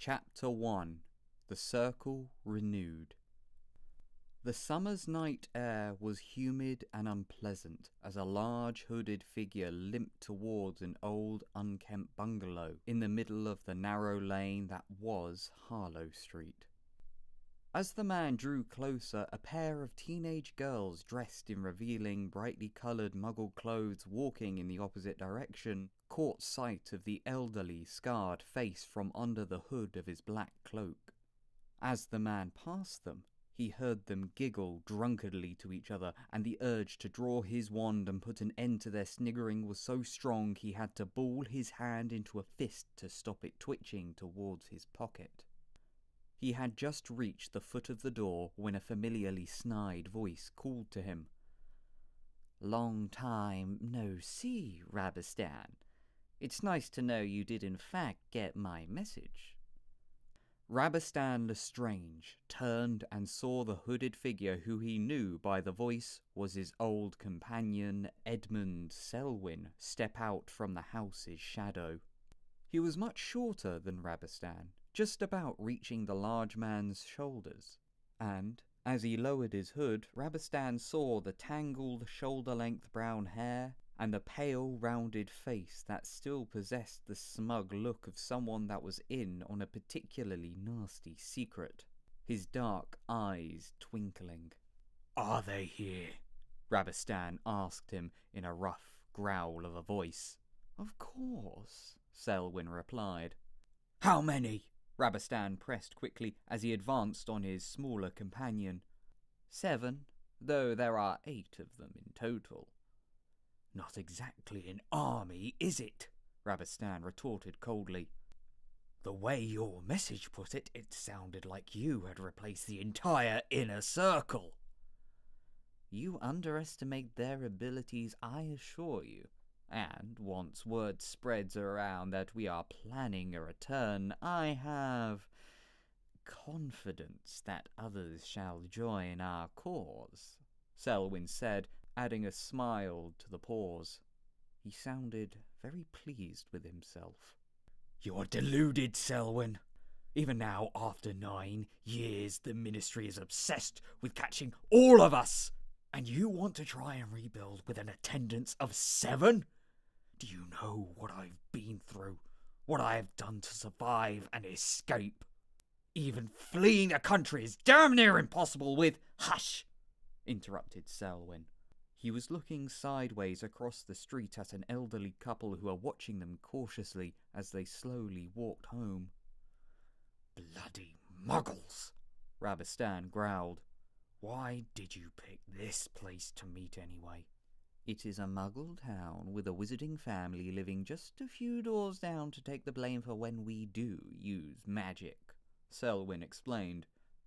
Chapter 1 The Circle Renewed. The summer's night air was humid and unpleasant as a large hooded figure limped towards an old unkempt bungalow in the middle of the narrow lane that was Harlow Street. As the man drew closer, a pair of teenage girls dressed in revealing, brightly coloured muggle clothes walking in the opposite direction caught sight of the elderly, scarred face from under the hood of his black cloak. As the man passed them, he heard them giggle drunkenly to each other, and the urge to draw his wand and put an end to their sniggering was so strong he had to ball his hand into a fist to stop it twitching towards his pocket. He had just reached the foot of the door when a familiarly snide voice called to him. "Long time no see, Rabastan. It's nice to know you did in fact get my message." Rabastan Lestrange turned and saw the hooded figure who he knew by the voice was his old companion Edmund Selwyn step out from the house's shadow. He was much shorter than Rabastan, just about reaching the large man's shoulders, and, as he lowered his hood, Rabastan saw the tangled shoulder-length brown hair and the pale, rounded face that still possessed the smug look of someone that was in on a particularly nasty secret, his dark eyes twinkling. "Are they here?" Rabastan asked him in a rough growl of a voice. "Of course," Selwyn replied. "How many?" Rabastan pressed quickly as he advanced on his smaller companion. 7, though there are 8 of them in total." "Not exactly an army, is it?" Rabastan retorted coldly. "The way your message put it, it sounded like you had replaced the entire inner circle." "You underestimate their abilities, I assure you. And once word spreads around that we are planning a return, I have confidence that others shall join our cause," Selwyn said, adding a smile to the pause. He sounded very pleased with himself. "You're deluded, Selwyn. Even now, after 9 years, the Ministry is obsessed with catching all of us. And you want to try and rebuild with an attendance of 7? Do you know what I've been through? What I have done to survive and escape? Even fleeing the country is damn near impossible with—" "Hush!" interrupted Selwyn. He was looking sideways across the street at an elderly couple who were watching them cautiously as they slowly walked home. "Bloody muggles!" Rabastan growled. "Why did you pick this place to meet anyway?" "It is a muggle town with a wizarding family living just a few doors down to take the blame for when we do use magic," Selwyn explained.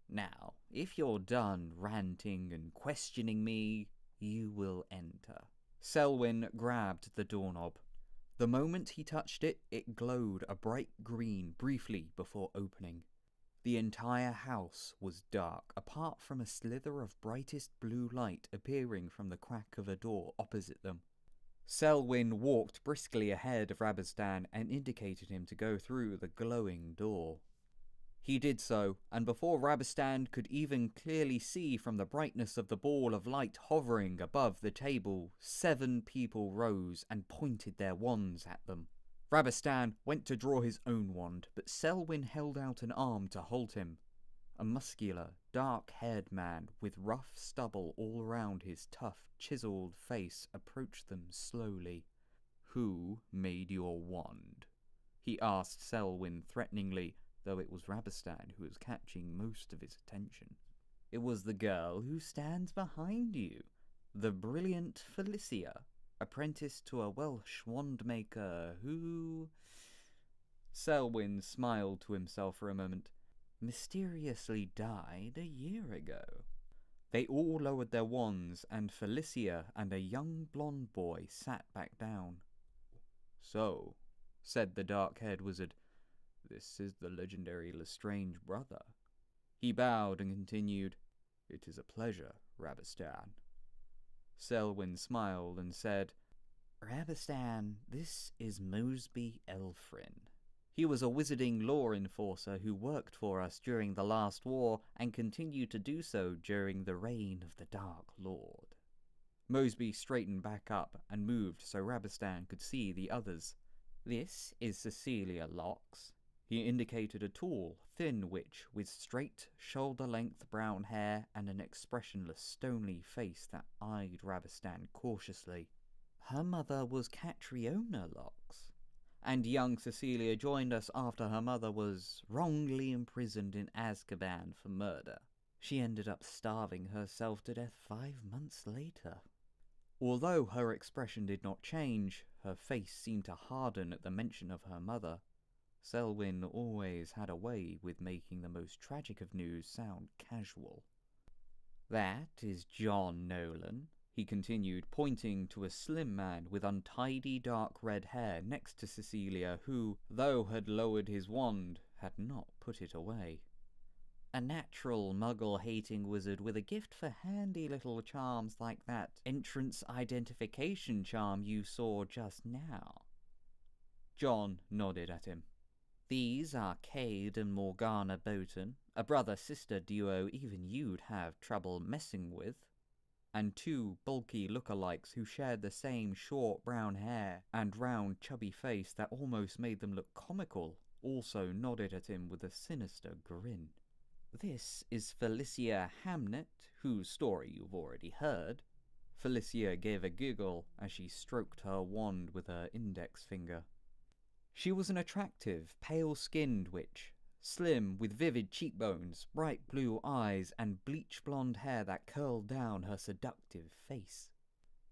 "Now, if you're done ranting and questioning me, you will enter." Selwyn grabbed the doorknob. The moment he touched it, it glowed a bright green briefly before opening. The entire house was dark, apart from a slither of brightest blue light appearing from the crack of a door opposite them. Selwyn walked briskly ahead of Rabastan and indicated him to go through the glowing door. He did so, and before Rabastan could even clearly see from the brightness of the ball of light hovering above the table, 7 people rose and pointed their wands at them. Rabastan went to draw his own wand, but Selwyn held out an arm to hold him. A muscular, dark-haired man with rough stubble all around his tough, chiselled face approached them slowly. "Who made your wand?" he asked Selwyn threateningly, though it was Rabastan who was catching most of his attention. "It was the girl who stands behind you, the brilliant Felicia, apprentice to a Welsh wand-maker who—" Selwyn smiled to himself for a moment. "Mysteriously died a year ago." They all lowered their wands, and Felicia and a young blonde boy sat back down. "So," said the dark-haired wizard, "this is the legendary Lestrange brother." He bowed and continued, "It is a pleasure, Rabastan." Selwyn smiled and said, "Rabastan, this is Mosby Elfrin." He was a wizarding law enforcer who worked for us during the last war and continued to do so during the reign of the Dark Lord. Mosby straightened back up and moved so Rabastan could see the others. This is Cecilia Locks. He indicated a tall, thin witch with straight, shoulder-length brown hair and an expressionless, stony face that eyed Rabastan cautiously. Her mother was Catriona Locks, and young Cecilia joined us after her mother was wrongly imprisoned in Azkaban for murder. She ended up starving herself to death 5 months later. Although her expression did not change, her face seemed to harden at the mention of her mother. Selwyn always had a way with making the most tragic of news sound casual. That is John Nolan, he continued, pointing to a slim man with untidy dark red hair next to Cecilia who, though had lowered his wand, had not put it away. A natural muggle-hating wizard with a gift for handy little charms like that entrance identification charm you saw just now. John nodded at him. These are Cade and Morgana Bowton, a brother-sister duo even you'd have trouble messing with, and 2 bulky lookalikes who shared the same short brown hair and round chubby face that almost made them look comical, also nodded at him with a sinister grin. This is Felicia Hamnet, whose story you've already heard. Felicia gave a giggle as she stroked her wand with her index finger. She was an attractive, pale-skinned witch, slim with vivid cheekbones, bright blue eyes, and bleach-blonde hair that curled down her seductive face.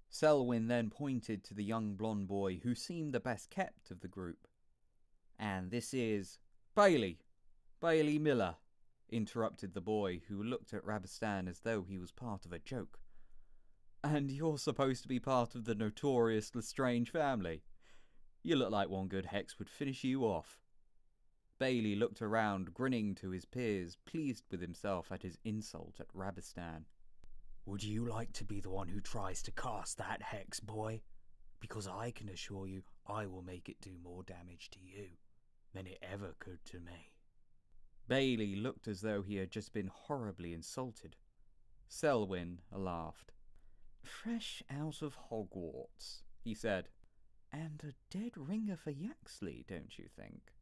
Selwyn then pointed to the young blonde boy who seemed the best kept of the group. And this is Bailey Miller, interrupted the boy, who looked at Rabastan as though he was part of a joke. And you're supposed to be part of the notorious Lestrange family. You look like one good hex would finish you off. Bailey looked around, grinning to his peers, pleased with himself at his insult at Rabastan. Would you like to be the one who tries to cast that hex, boy? Because I can assure you I will make it do more damage to you than it ever could to me. Bailey looked as though he had just been horribly insulted. Selwyn laughed. Fresh out of Hogwarts, he said. And a dead ringer for Yaxley, don't you think?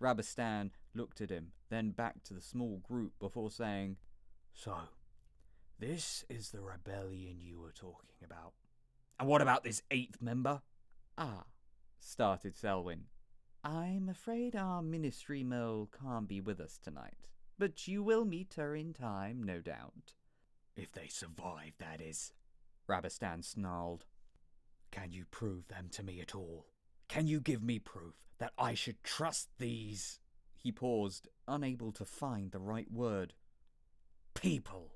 Rabastan looked at him, then back to the small group before saying, So, this is the rebellion you were talking about. And what about this 8th member? Started Selwyn. I'm afraid our ministry mole can't be with us tonight, but you will meet her in time, no doubt. If they survive, that is, Rabastan snarled. Can you prove them to me at all? Can you give me proof that I should trust these? He paused, unable to find the right word. People.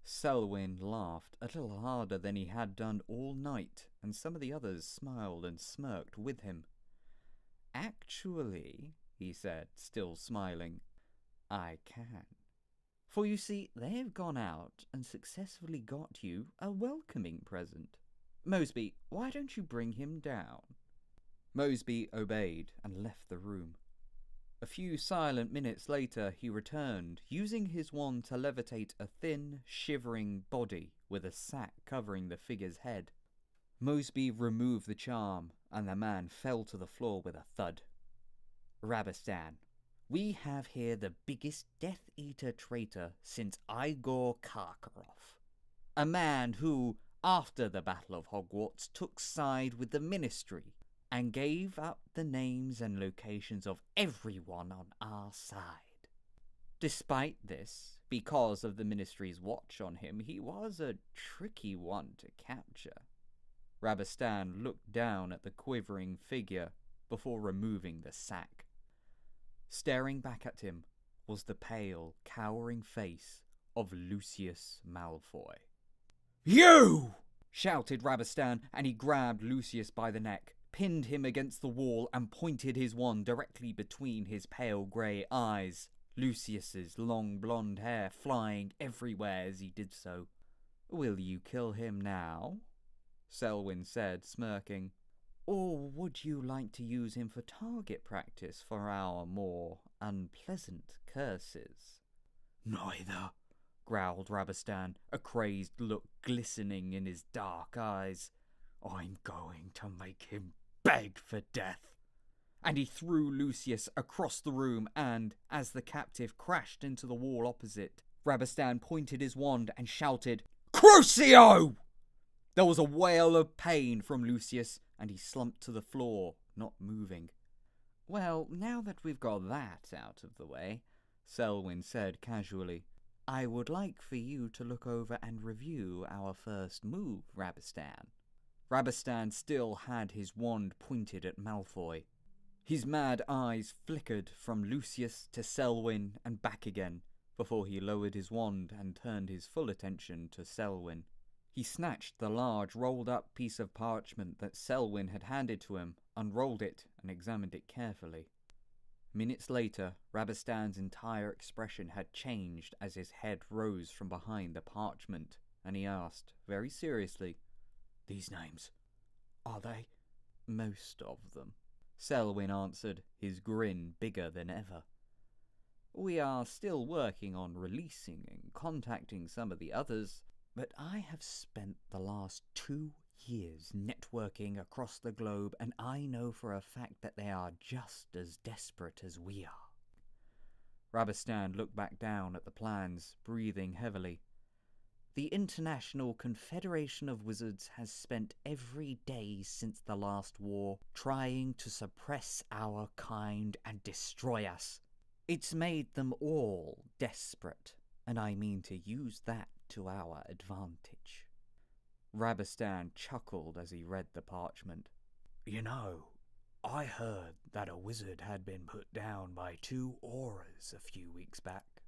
Selwyn laughed a little harder than he had done all night, and some of the others smiled and smirked with him. Actually, he said, still smiling, I can. For you see, they've gone out and successfully got you a welcoming present. Mosby, why don't you bring him down? Mosby obeyed and left the room. A few silent minutes later he returned, using his wand to levitate a thin, shivering body with a sack covering the figure's head. Mosby removed the charm, and the man fell to the floor with a thud. Rabastan, we have here the biggest Death Eater traitor since Igor Karkaroff. A man who, after the Battle of Hogwarts, took side with the Ministry and gave up the names and locations of everyone on our side. Despite this, because of the Ministry's watch on him, he was a tricky one to capture. Rabastan looked down at the quivering figure before removing the sack. Staring back at him was the pale, cowering face of Lucius Malfoy. You! Shouted Rabastan, and he grabbed Lucius by the neck, pinned him against the wall, and pointed his wand directly between his pale grey eyes, Lucius's long blonde hair flying everywhere as he did so. Will you kill him now? Selwyn said, smirking. Or would you like to use him for target practice for our more unpleasant curses? Neither, growled Rabastan, a crazed look glistening in his dark eyes. I'm going to make him beg for death. And he threw Lucius across the room and, as the captive crashed into the wall opposite, Rabastan pointed his wand and shouted, "Crucio!" There was a wail of pain from Lucius, and he slumped to the floor, not moving. "Well, now that we've got that out of the way," Selwyn said casually, "I would like for you to look over and review our first move, Rabastan." Rabastan still had his wand pointed at Malfoy. His mad eyes flickered from Lucius to Selwyn and back again, before he lowered his wand and turned his full attention to Selwyn. He snatched the large rolled-up piece of parchment that Selwyn had handed to him, unrolled it, and examined it carefully. Minutes later, Rabastan's entire expression had changed as his head rose from behind the parchment, and he asked, very seriously, "These names, are they?" "Most of them," Selwyn answered, his grin bigger than ever. "We are still working on releasing and contacting some of the others, but I have spent the last 2 years networking across the globe, and I know for a fact that they are just as desperate as we are." Rabastan looked back down at the plans, breathing heavily. "The International Confederation of Wizards has spent every day since the last war trying to suppress our kind and destroy us. It's made them all desperate, and I mean to use that to our advantage." Rabastan chuckled as he read the parchment. "You know, I heard that a wizard had been put down by 2 auras a few weeks back,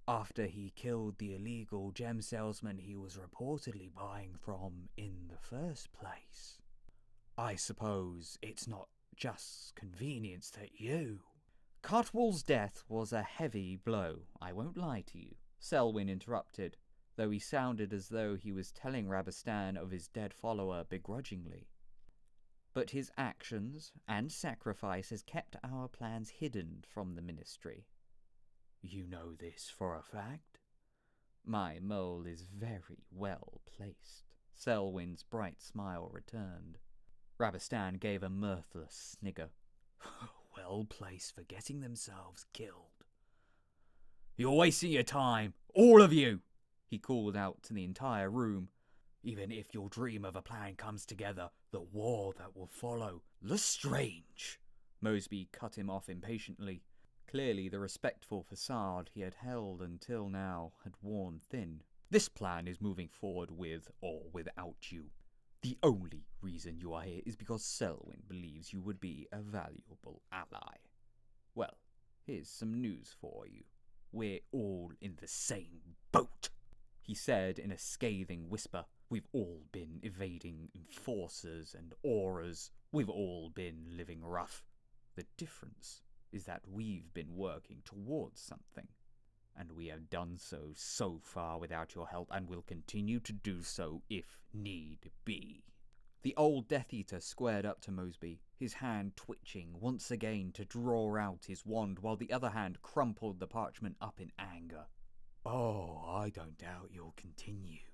after he killed the illegal gem salesman he was reportedly buying from in the first place. I suppose it's not just convenience that you—" "Cutwall's death was a heavy blow, I won't lie to you," Selwyn interrupted, though he sounded as though he was telling Rabastan of his dead follower begrudgingly. "But his actions and sacrifice has kept our plans hidden from the Ministry." "You know this for a fact?" "My mole is very well placed." Selwyn's bright smile returned. Rabastan gave a mirthless snigger. "Well placed for getting themselves killed. You're wasting your time, all of you!" he called out to the entire room. "Even if your dream of a plan comes together, the war that will follow, Lestrange!" Mosby cut him off impatiently. Clearly the respectful facade he had held until now had worn thin. "This plan is moving forward with or without you. The only reason you are here is because Selwyn believes you would be a valuable ally. Well, here's some news for you. We're all in the same boat," he said in a scathing whisper. "We've all been evading enforcers and auras. We've all been living rough. The difference is that we've been working towards something, and we have done so far without your help, and will continue to do so if need be." The old Death Eater squared up to Mosby, his hand twitching once again to draw out his wand, while the other hand crumpled the parchment up in anger. "Oh, I don't doubt you'll continue,"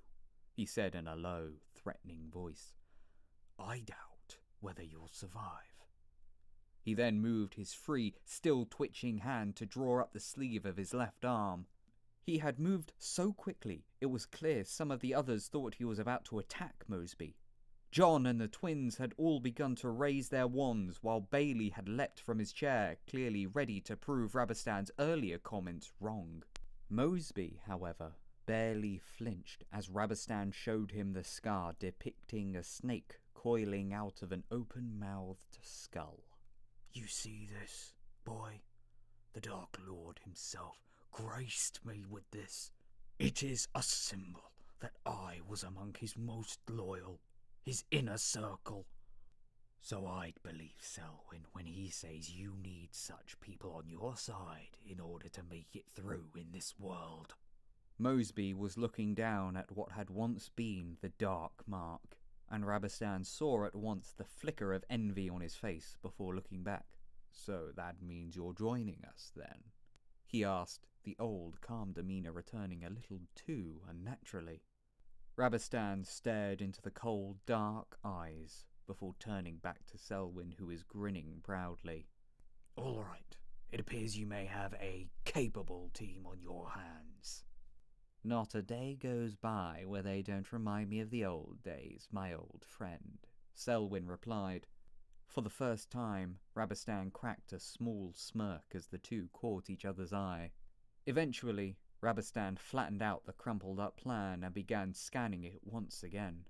he said in a low, threatening voice. "I doubt whether you'll survive." He then moved his free, still twitching hand to draw up the sleeve of his left arm. He had moved so quickly, it was clear some of the others thought he was about to attack Mosby. John and the twins had all begun to raise their wands, while Bailey had leapt from his chair, clearly ready to prove Rabastan's earlier comments wrong. Mosby, however, barely flinched as Rabastan showed him the scar depicting a snake coiling out of an open-mouthed skull. "You see this, boy? The Dark Lord himself graced me with this. It is a symbol that I was among his most loyal, his inner circle. So I'd believe Selwyn when he says you need such people on your side in order to make it through in this world." Mosby was looking down at what had once been the Dark Mark, and Rabastan saw at once the flicker of envy on his face before looking back. "So that means you're joining us, then?" he asked, the old, calm demeanour returning a little too unnaturally. Rabastan stared into the cold, dark eyes before turning back to Selwyn, who was grinning proudly. "All right. It appears you may have a capable team on your hands." "Not a day goes by where they don't remind me of the old days, my old friend," Selwyn replied. For the first time, Rabastan cracked a small smirk as the two caught each other's eye. Eventually, Rabastan flattened out the crumpled-up plan and began scanning it once again.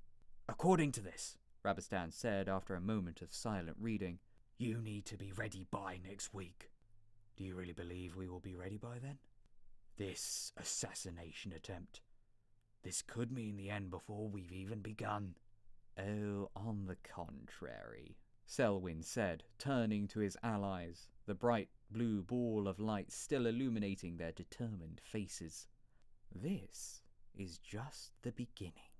"According to this," Rabastan said after a moment of silent reading, "you need to be ready by next week. Do you really believe we will be ready by then? This assassination attempt, this could mean the end before we've even begun." "Oh, on the contrary," Selwyn said, turning to his allies, the bright blue ball of light still illuminating their determined faces. "This is just the beginning."